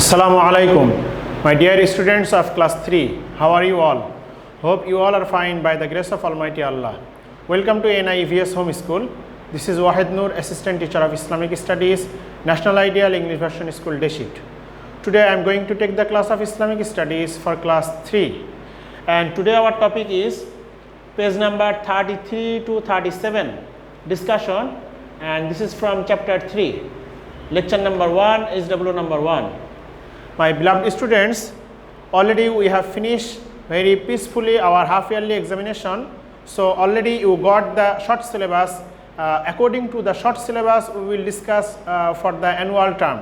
Assalamu alaikum, my dear students of class 3. How are you all? Hope you all are fine by the grace of Almighty Allah. Welcome to NIEVS Home School. This is Wahid Noor, Assistant Teacher of Islamic Studies, National Ideal English Version School, Deshit. Today I am going to take the class of Islamic Studies for class 3. And today our topic is page number 33 to 37, discussion, and this is from chapter 3. Lecture number 1 is SW number 1. My beloved students, already we have finished very peacefully our half yearly examination. So already you got the short syllabus. According to the short syllabus, we will discuss for the annual term.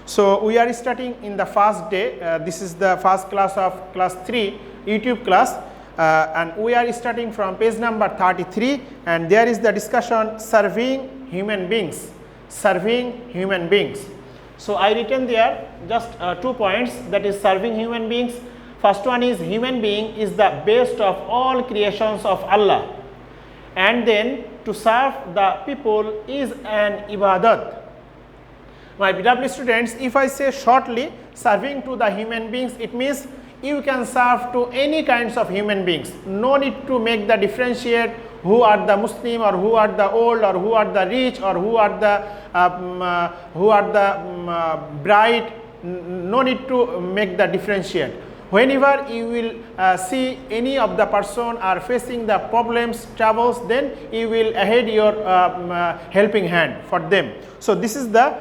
So we are starting in the first day. This is the first class of class 3 YouTube class, and we are starting from page number 33, and there is the discussion serving human beings. Serving human beings. So I written there just 2 points, that is serving human beings. First one is human being is the best of all creations of Allah, and then to serve the people is an ibadat. My beloved students, if I say shortly serving to the human beings, it means you can serve to any kinds of human beings. No need to make the differentiate who are the Muslim or who are the old or who are the rich or who are the bright. No need to make the differentiate. Whenever you will see any of the person are facing the problems, troubles, then you will ahead your helping hand for them. So this is the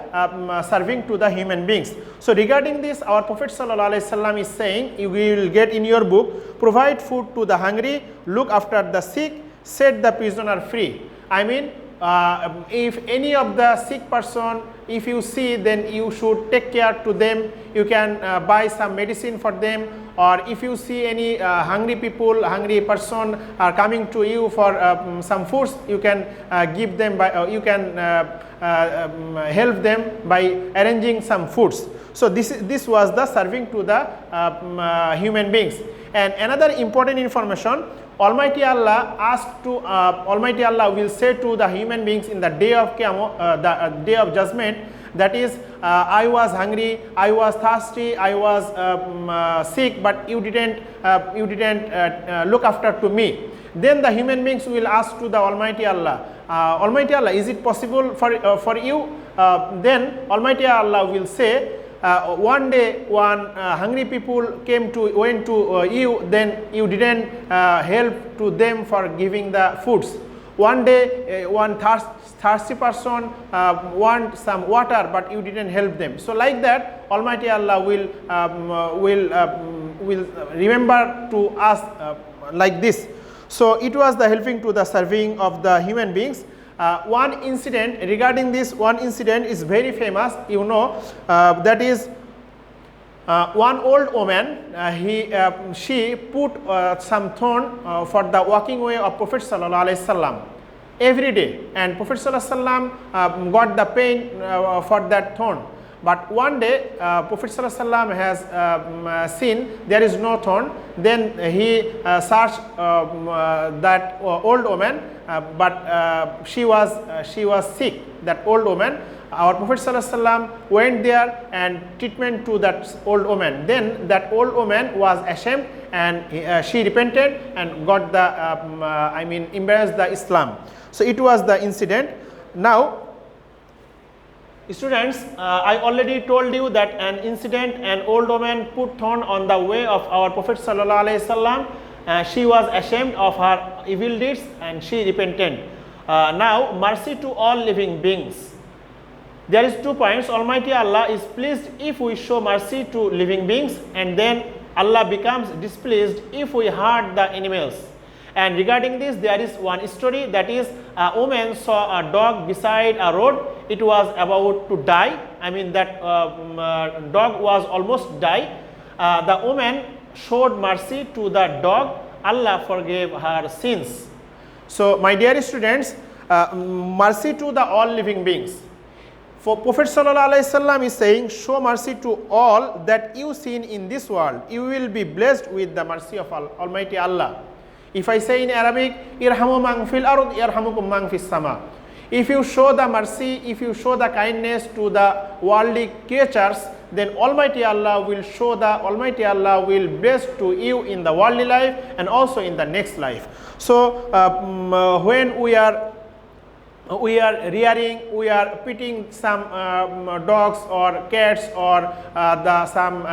serving to the human beings. So regarding this, our Prophet ﷺ is saying, you will get in your book, provide food to the hungry, look after the sick, set the prisoner free. I mean, if any of the sick person, if you see, then you should take care to them. You can buy some medicine for them, or if you see any hungry people, hungry person are coming to you for some foods, you can give them by, you can help them by arranging some foods. So this was the serving to the human beings. And another important information, Almighty Allah asked to Almighty Allah will say to the human beings in the day of Qiyamah, the day of judgment, that is, I was hungry, I was thirsty, I was sick, but you didn't look after to me. Then the human beings will ask to the Almighty Allah, Almighty Allah, is it possible for you? Then Almighty Allah will say, one day one hungry people went to you, then you didn't help to them for giving the foods. One day one thirsty person want some water, but you didn't help them. So like that, Almighty Allah will remember to us like this. So it was the helping to the serving of the human beings. One incident regarding this, one incident is very famous, you know, that is one old woman, she put some thorn for the walking way of Prophet ﷺ every day, and Prophet ﷺ got the pain for that thorn. But one day Prophet ﷺ has seen there is no thorn. Then he searched that old woman, but she was sick, that old woman. Our Prophet ﷺ went there and treatment to that old woman. Then that old woman was ashamed, and she repented and got the embraced the Islam. So it was the incident. Now, students, I already told you that an incident, an old woman put thorn on the way of our Prophet ﷺ. She was ashamed of her evil deeds and she repented. Now, mercy to all living beings. There is 2 points. Almighty Allah is pleased if we show mercy to living beings, and then Allah becomes displeased if we hurt the animals. And regarding this, there is one story, that is, a woman saw a dog beside a road. It was about to die. I mean, that dog was almost die. The woman showed mercy to the dog. Allah forgave her sins. So my dear students, mercy to the all living beings. For Prophet ﷺ is saying, show mercy to all that you seen in this world. You will be blessed with the mercy of Almighty Allah. If I say in Arabic, irhamu man fil ard yarhamukum man fis sama. If you show the mercy, if you show the kindness to the worldly creatures, then Almighty Allah will show Almighty Allah will bless to you in the worldly life and also in the next life. So when we are rearing, we are putting some dogs or cats or some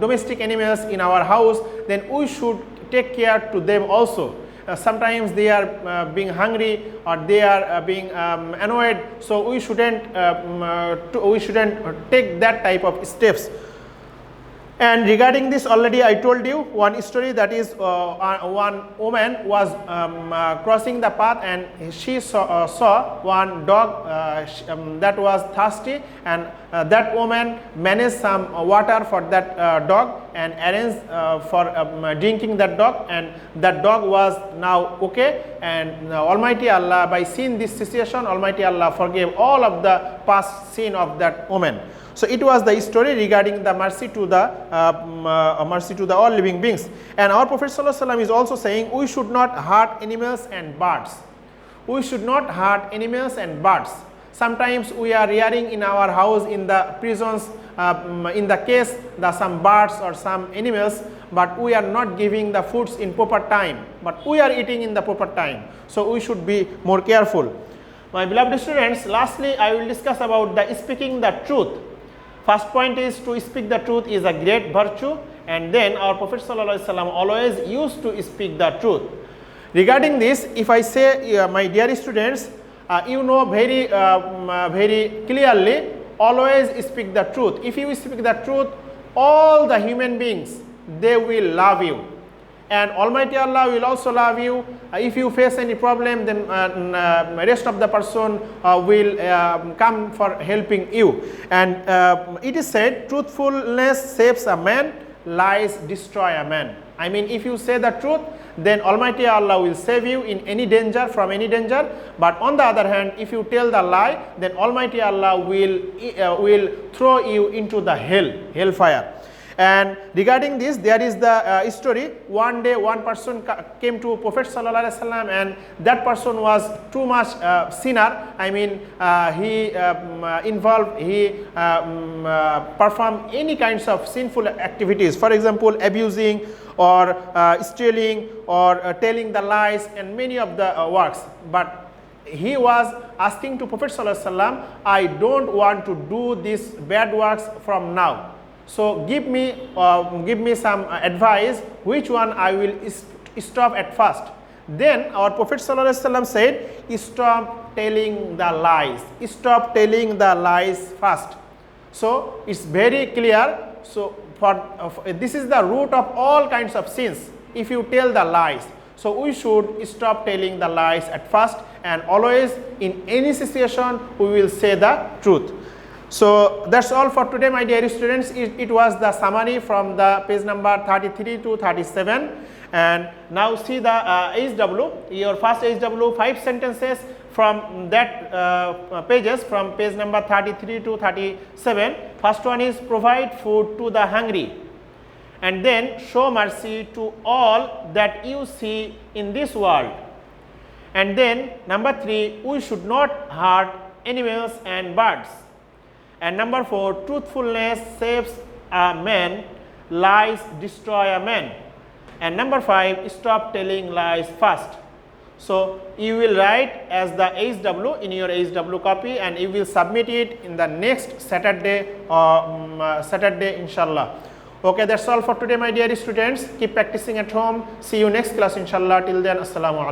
domestic animals in our house, then we should take care to them also. Sometimes they are being hungry or they are being annoyed, so we shouldn't take that type of steps. And regarding this, already I told you one story, that is one woman was crossing the path and she saw one dog that was thirsty, and that woman managed some water for that dog and arranged for drinking that dog, and that dog was now okay. And Almighty Allah, by seeing this situation, Almighty Allah forgave all of the past sin of that woman. So it was the story regarding the mercy to the all living beings. And our Prophet ﷺ is also saying we should not hurt animals and birds. We should not hurt animals and birds. Sometimes we are rearing in our house, in the prisons, in the case some birds or some animals, but we are not giving the foods in proper time, but we are eating in the proper time. So we should be more careful. My beloved students, lastly I will discuss about the speaking the truth. First point is to speak the truth is a great virtue, and then our Prophet ﷺ always used to speak the truth. Regarding this, if I say, my dear students, you know very clearly, always speak the truth. If you speak the truth, all the human beings, they will love you, and Almighty Allah will also love you. If you face any problem, then rest of the person will come for helping you. And it is said, truthfulness saves a man, lies destroy a man. I mean, if you say the truth, then Almighty Allah will save you in any danger, from any danger. But on the other hand, if you tell the lie, then Almighty Allah will throw you into the hellfire. And regarding this, there is the story. One day, one person came to Prophet ﷺ, and that person was too much sinner. I mean, he performed any kinds of sinful activities. For example, abusing or stealing or telling the lies and many of the works. But he was asking to Prophet ﷺ, I don't want to do these bad works from now. So give me some advice, which one I will stop at first. Then our Prophet ﷺ said, stop telling the lies. Stop telling the lies first. So it's very clear. So this is the root of all kinds of sins, if you tell the lies. So we should stop telling the lies at first, and always in any situation we will say the truth. So that's all for today, my dear students. It was the summary from the page number 33 to 37. And now see the HW, your first HW, 5 sentences from that pages, from page number 33 to 37. First one is provide food to the hungry, and then show mercy to all that you see in this world. And then number 3, we should not hurt animals and birds. And number 4, truthfulness saves a man, lies destroy a man. And number 5, stop telling lies first. So you will write as the HW in your HW copy, and you will submit it in the next Saturday inshallah. Okay, that's all for today, my dear students. Keep practicing at home. See you next class inshallah. Till then, assalamu alaikum.